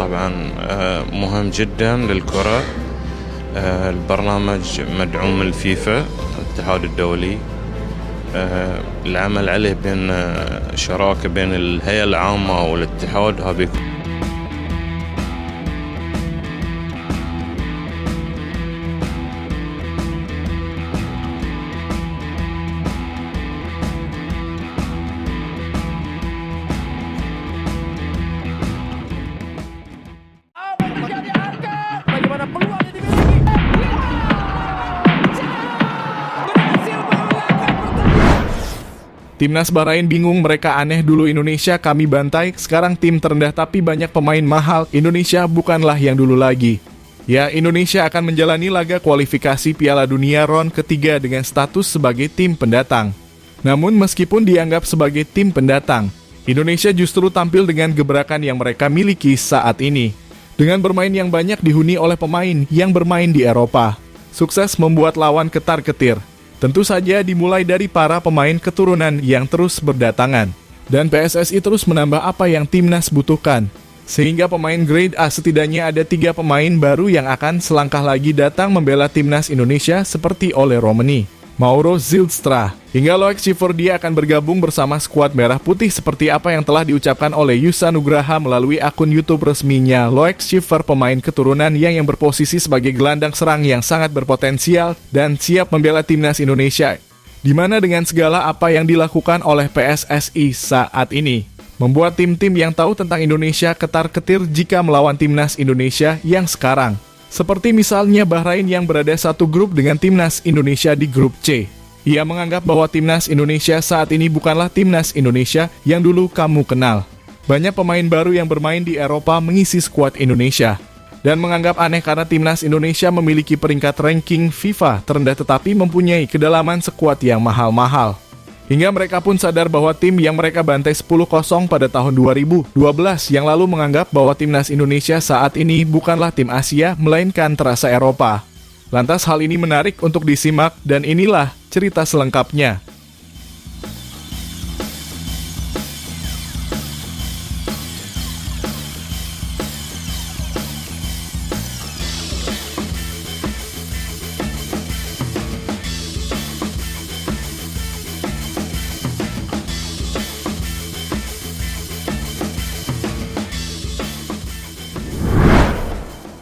طبعا مهم جدا للكرة. البرنامج مدعوم من الفيفا الاتحاد الدولي. العمل عليه بين شراكة بين الهيئة العامة والاتحاد. هذه bagaimana peluang yang dimiliki. Berhasil mengalahkan Timnas Bahrain bingung, mereka aneh, dulu Indonesia kami bantai, sekarang tim terendah tapi banyak pemain mahal, Indonesia bukanlah yang dulu lagi. Ya, Indonesia akan menjalani laga kualifikasi Piala Dunia round ketiga dengan status sebagai tim pendatang. Namun meskipun dianggap sebagai tim pendatang, Indonesia justru tampil dengan gebrakan yang mereka miliki saat ini. Dengan bermain yang banyak dihuni oleh pemain yang bermain di Eropa, sukses membuat lawan ketar-ketir. Tentu saja dimulai dari para pemain keturunan yang terus berdatangan. Dan PSSI terus menambah apa yang timnas butuhkan. Sehingga pemain grade A setidaknya ada 3 pemain baru yang akan selangkah lagi datang membela timnas Indonesia seperti Ole Romani, Mauro Zylstra, hingga Loek Cifordia akan bergabung bersama skuad Merah Putih seperti apa yang telah diucapkan oleh Yusa Nugraha melalui akun YouTube resminya. Loek Cifor, pemain keturunan yang berposisi sebagai gelandang serang yang sangat berpotensial dan siap membela timnas Indonesia, di mana dengan segala apa yang dilakukan oleh PSSI saat ini, membuat tim-tim yang tahu tentang Indonesia ketar-ketir jika melawan timnas Indonesia yang sekarang. Seperti misalnya Bahrain yang berada satu grup dengan timnas Indonesia di grup C. Ia menganggap bahwa timnas Indonesia saat ini bukanlah timnas Indonesia yang dulu kamu kenal. Banyak pemain baru yang bermain di Eropa mengisi skuad Indonesia. Dan menganggap aneh karena timnas Indonesia memiliki peringkat ranking FIFA terendah tetapi mempunyai kedalaman skuad yang mahal-mahal. Hingga mereka pun sadar bahwa tim yang mereka bantai 10-0 pada tahun 2012 yang lalu menganggap bahwa timnas Indonesia saat ini bukanlah tim Asia, melainkan terasa Eropa. Lantas hal ini menarik untuk disimak dan inilah cerita selengkapnya.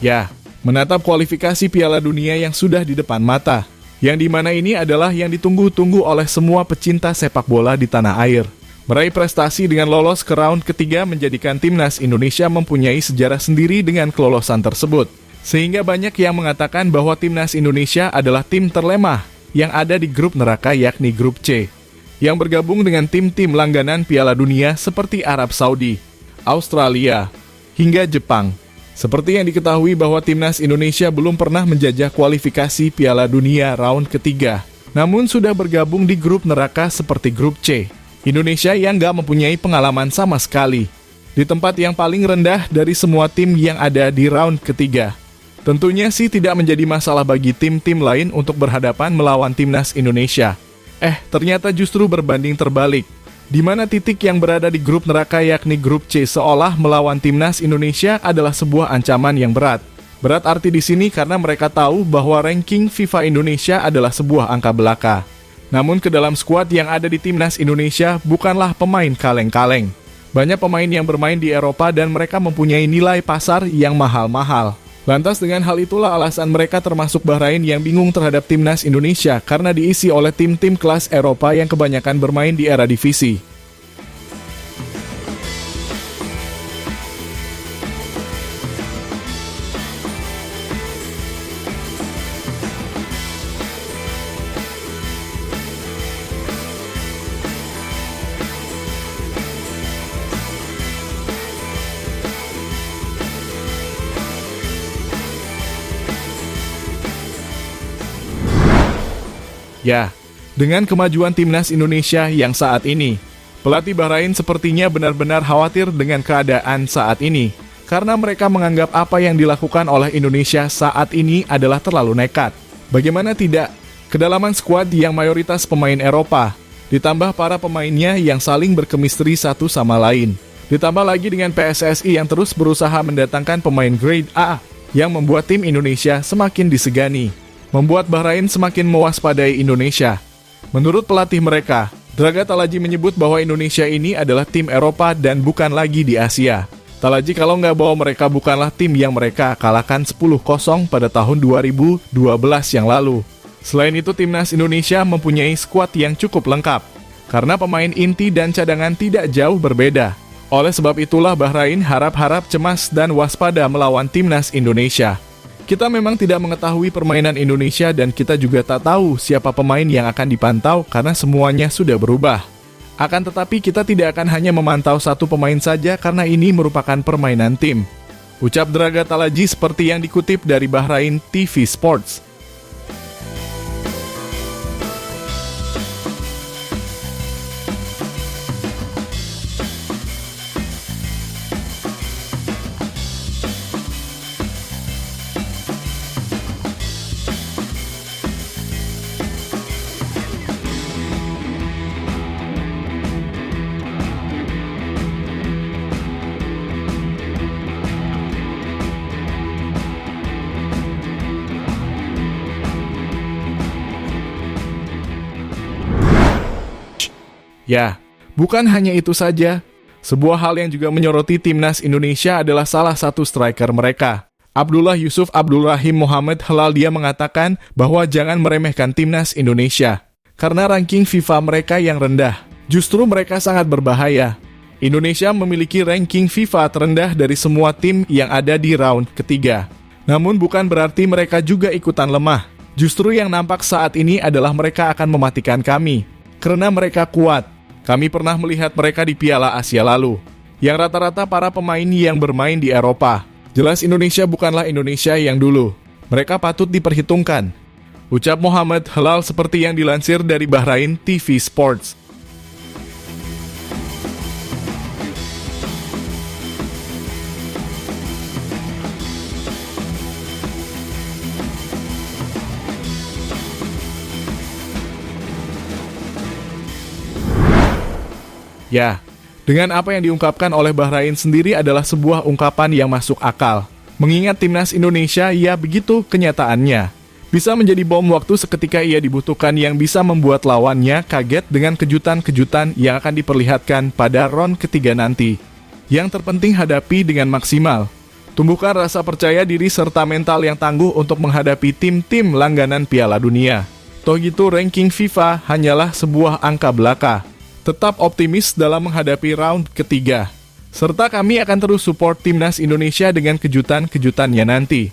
Ya, menatap kualifikasi Piala Dunia yang sudah di depan mata, yang dimana ini adalah yang ditunggu-tunggu oleh semua pecinta sepak bola di tanah air. Meraih prestasi dengan lolos ke round ketiga menjadikan timnas Indonesia mempunyai sejarah sendiri dengan kelolosan tersebut. Sehingga banyak yang mengatakan bahwa timnas Indonesia adalah tim terlemah yang ada di grup neraka, yakni grup C, yang bergabung dengan tim-tim langganan Piala Dunia seperti Arab Saudi, Australia, hingga Jepang. Seperti yang diketahui bahwa timnas Indonesia belum pernah menjajah kualifikasi Piala Dunia round ketiga, namun sudah bergabung di grup neraka seperti grup C. Indonesia yang gak mempunyai pengalaman sama sekali, di tempat yang paling rendah dari semua tim yang ada di round ketiga. Tentunya sih tidak menjadi masalah bagi tim-tim lain untuk berhadapan melawan timnas Indonesia. Ternyata justru berbanding terbalik, di mana titik yang berada di grup neraka yakni grup C seolah melawan timnas Indonesia adalah sebuah ancaman yang berat. Berat arti di sini karena mereka tahu bahwa ranking FIFA Indonesia adalah sebuah angka belaka. Namun ke dalam skuad yang ada di timnas Indonesia bukanlah pemain kaleng-kaleng. Banyak pemain yang bermain di Eropa dan mereka mempunyai nilai pasar yang mahal-mahal. Lantas dengan hal itulah alasan mereka termasuk Bahrain yang bingung terhadap timnas Indonesia karena diisi oleh tim-tim kelas Eropa yang kebanyakan bermain di era divisi. Ya, dengan kemajuan timnas Indonesia yang saat ini, pelatih Bahrain sepertinya benar-benar khawatir dengan keadaan saat ini, karena mereka menganggap apa yang dilakukan oleh Indonesia saat ini adalah terlalu nekat. Bagaimana tidak, kedalaman skuad yang mayoritas pemain Eropa, ditambah para pemainnya yang saling berkemistri satu sama lain, Ditambah lagi dengan PSSI yang terus berusaha mendatangkan pemain grade A yang membuat tim Indonesia semakin disegani, membuat Bahrain semakin mewaspadai Indonesia. Menurut pelatih mereka, Draga Talaji menyebut bahwa Indonesia ini adalah tim Eropa dan bukan lagi di Asia. Talaji kalau nggak bahwa mereka bukanlah tim yang mereka kalahkan 10-0 pada tahun 2012 yang lalu. Selain itu, timnas Indonesia mempunyai skuad yang cukup lengkap, karena pemain inti dan cadangan tidak jauh berbeda. Oleh sebab itulah Bahrain harap-harap cemas dan waspada melawan timnas Indonesia. Kita memang tidak mengetahui permainan Indonesia dan kita juga tak tahu siapa pemain yang akan dipantau karena semuanya sudah berubah. Akan tetapi kita tidak akan hanya memantau satu pemain saja karena ini merupakan permainan tim. Ucap Draga Talaji seperti yang dikutip dari Bahrain TV Sports. Ya, bukan hanya itu saja. Sebuah hal yang juga menyoroti timnas Indonesia adalah salah satu striker mereka. Abdullah Yusuf Abdul Rahim Muhammad Helaldia mengatakan bahwa jangan meremehkan timnas Indonesia. Karena ranking FIFA mereka yang rendah, justru mereka sangat berbahaya. Indonesia memiliki ranking FIFA terendah dari semua tim yang ada di round ketiga. Namun bukan berarti mereka juga ikutan lemah. Justru yang nampak saat ini adalah mereka akan mematikan kami. Karena mereka kuat. Kami pernah melihat mereka di Piala Asia lalu, yang rata-rata para pemain yang bermain di Eropa. Jelas Indonesia bukanlah Indonesia yang dulu. Mereka patut diperhitungkan. Ucap Muhammad Helal seperti yang dilansir dari Bahrain TV Sports. Ya, dengan apa yang diungkapkan oleh Bahrain sendiri adalah sebuah ungkapan yang masuk akal. Mengingat timnas Indonesia, ya begitu kenyataannya. Bisa menjadi bom waktu seketika ia dibutuhkan yang bisa membuat lawannya kaget dengan kejutan-kejutan yang akan diperlihatkan pada round ketiga nanti. Yang terpenting hadapi dengan maksimal. Tumbuhkan rasa percaya diri serta mental yang tangguh untuk menghadapi tim-tim langganan Piala Dunia. Toh gitu ranking FIFA hanyalah sebuah angka belaka. Tetap optimis dalam menghadapi round ketiga. Serta kami akan terus support timnas Indonesia dengan kejutan-kejutannya nanti.